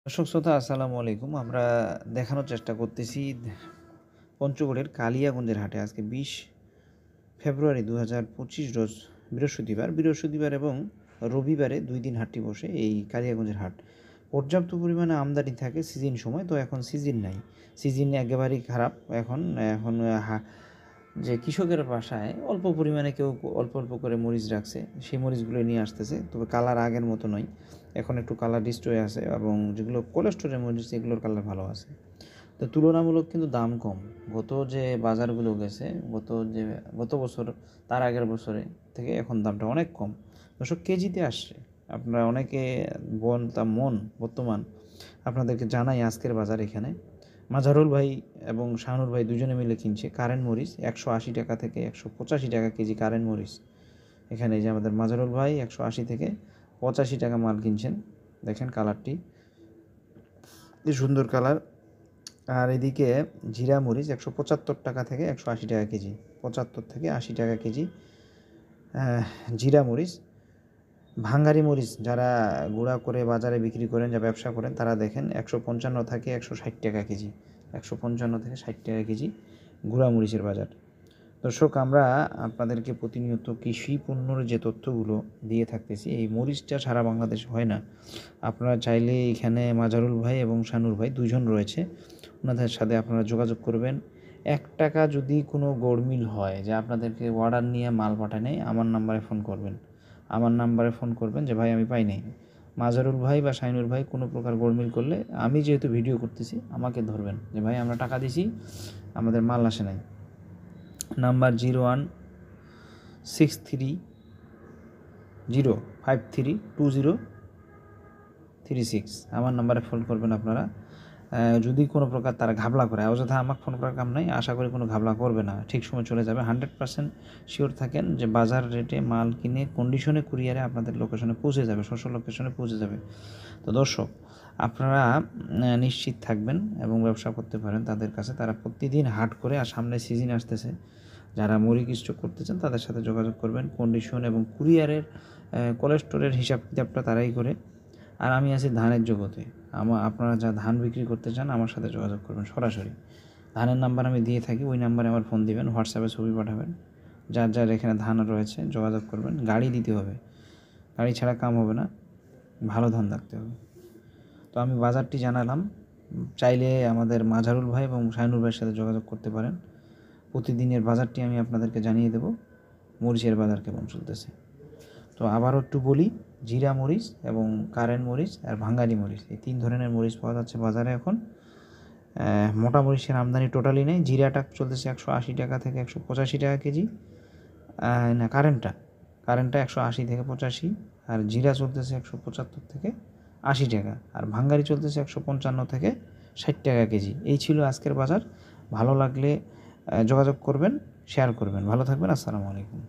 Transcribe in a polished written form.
দর্শক শ্রোতা আসসালামু আলাইকুম। আমরা দেখানোর চেষ্টা করতেছি পঞ্চগড়ের কালিয়াগঞ্জের হাটে আজকে 20 ফেব্রুয়ারি 2025 রোজ বৃহস্পতিবার এবং রবিবারে 2 দিন হাটটি বসে এই কালিয়াগঞ্জের হাট। পর্যাপ্ত পরিমাণে আমদানি থাকে সিজন সময়, তো এখন সিজন নাই, সিজন একেবারেই খারাপ। এখন এখন যে কৃষকের বাসায় অল্প পরিমাণে কেউ অল্প করে মরিচ রাখছে, সেই মরিচগুলো নিয়ে আসতেছে, তবে কালার আগের মতো নয়, এখন একটু কালার ডিস্ট্রয় আছে এবং যেগুলো কোল্ড স্টোরের মরিচ এগুলোর কালার ভালো আছে। তো তুলনামূলক কিন্তু দাম কম। গত যে বাজারগুলো গেছে, গত বছর তার আগের বছরে থেকে এখন দামটা অনেক কম। দর্শক কেজিতে আসছে, আপনারা অনেকে মন বর্তমান আপনাদেরকে জানাই আজকের বাজার এখানে মাজারুল ভাই এবং শাহানুর ভাই দুজনে মিলে কিনছে কারেন্ট মরিচ 180 টাকা থেকে 185 টাকা কেজি কারেন্ট মরিচ। এখানে যে আমাদের মাজারুল ভাই 180 থেকে 85 টাকা মাল কিনছেন, দেখেন কালারটি কি সুন্দর কালার। আর এদিকে জিরা মরিচ 175 টাকা থেকে 180 টাকা কেজি, 75 থেকে 80 টাকা কেজি জিরা মরিচ। ভাঙ্গারি মরিচ যারা গুঁড়া করে বাজারে বিক্রি করেন, যা ব্যবসা করেন, তারা দেখেন 155 থেকে 160 টাকা কেজি, 155 থেকে 60 টাকা কেজি গুঁড়া মরিচের বাজার। দর্শক, আমরা আপনাদেরকে প্রতিনিয়ত কৃষি পণ্যর যে তথ্যগুলো দিয়ে থাকতেছি, এই মরিচটা সারা বাংলাদেশ হয় না। আপনারা চাইলে এখানে মাজারুল ভাই এবং শানুর ভাই দুজন রয়েছে, ওনাদের সাথে আপনারা যোগাযোগ করবেন। 1 টাকা যদি কোনো গড়মিল হয় যে আপনাদেরকে অর্ডার নিয়ে মাল পাঠায় নেই, আমার নাম্বারে ফোন করবেন যে ভাই আমি পাই নাই। মাজারুল ভাই বা শাইনুর ভাই কোনো প্রকার গড়মিল করলে আমি যেহেতু ভিডিও করতেছি আমাকে ধরবেন যে ভাই আমরা টাকা দিছি, আমাদের মাল আসে নাই। নাম্বার 016305320036, আমার নাম্বারে ফোন করবেন আপনারা। যদি কোনো প্রকার তারা ঘাবলা করে, অযথা আমাকে ফোন করার কাম নাই, আশা করি কোনো ঘাবলা করবে না, ঠিক সময় চলে যাবে। 100% শিওর থাকেন যে বাজার রেটে মাল কিনে কন্ডিশনে কুরিয়ারে আপনাদের লোকেশনে পৌঁছে যাবে, লোকেশনে পৌঁছে যাবে। তো দর্শক, আপনারা নিশ্চিত থাকবেন এবং ব্যবসা করতে পারেন তাদের কাছে। তারা প্রতিদিন হাট করে, আর সামনে সিজন আসতেছে, যারা মরিচ স্টক করতে চান তাদের সাথে যোগাযোগ করবেন। কন্ডিশন এবং কুরিয়ারের কোল্ড স্টোরের হিসাব কিতাবটা তারাই করে। আর আমি আছি ধানের জগতে। আপনারা যা ধান বিক্রি করতে চান আমার সাথে যোগাযোগ করবেন সরাসরি। ধানের নাম্বার আমি দিয়ে থাকি, ওই নাম্বারে আমার ফোন দিবেন, হোয়াটসঅ্যাপে ছবি পাঠাবেন। যার এখানে ধান রয়েছে যোগাযোগ করবেন। গাড়ি দিতে হবে, গাড়ি ছাড়া কাম হবে না, ভালো ধান রাখতে হবে। তো আমি বাজারটি জানালাম, চাইলে আমাদের মাজারুল ভাই এবং শাইনুর ভাইয়ের সাথে যোগাযোগ করতে পারেন। প্রতিদিনের বাজারটি আমি আপনাদেরকে জানিয়ে দেব, মরিচের বাজার কেমন চলতেছে। তো আবারও একটু বলি, জিরা মরিচ এবং কারেন্ট মরিচ আর ভাঙ্গারি মরিচ, এই 3 ধরনের মরিচ পাওয়া যাচ্ছে বাজারে এখন। মোটা মরিচের আমদানি টোটালি নেই। জিরাটা চলতেছে 180 টাকা থেকে 185 টাকা কেজি, না কারেন্টটা 180 থেকে 85, আর জিরা চলতেছে 175 থেকে 80 টাকা, আর ভাঙ্গারি চলতেছে 155 থেকে 60 টাকা কেজি। এই ছিল আজকের বাজার। ভালো লাগলে যোগাযোগ করবেন, শেয়ার করবেন। ভালো থাকবেন, আসসালামু আলাইকুম।